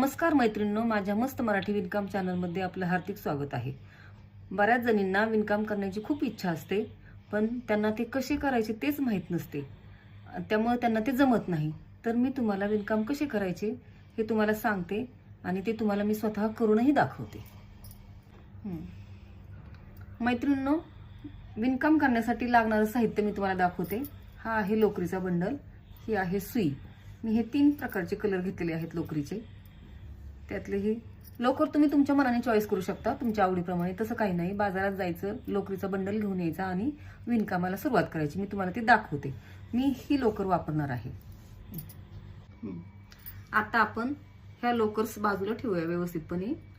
नमस्कार मैत्रिणींनो, माझ्या मस्त मराठी विणकाम चॅनलमध्ये आपलं हार्दिक स्वागत आहे। बऱ्याच जणींना विणकाम करण्याची खूप इच्छा असते, पण त्यांना ते कसे करायचे तेच माहीत नसते, त्यामुळे त्यांना ते जमत नाही। तर मी तुम्हाला विणकाम कसे करायचे हे तुम्हाला सांगते आणि ते तुम्हाला मी स्वतः करूनही दाखवते। मैत्रिणींनो, विणकाम करण्यासाठी लागणारं साहित्य मी तुम्हाला दाखवते। हा आहे लोकरीचा बंडल, ही आहे सुई। मी हे 3 प्रकारचे कलर घेतलेले आहेत लोकरीचे। त्यातले हे लोकर तुम्ही तुमच्या मनाने चॉईस करू शकता, तुमच्या आवडीप्रमाणे। तसं काही नाही, बाजारात जायचं, लोकरीचा बंडल घेऊन यायचा आणि विणकामाला सुरुवात करायची। मी तुम्हाला ते दाखवते। मी ही लोकर वापरणार आहे। आता आपण ह्या लोकर्स बाजूला ठेवूया व्यवस्थितपणे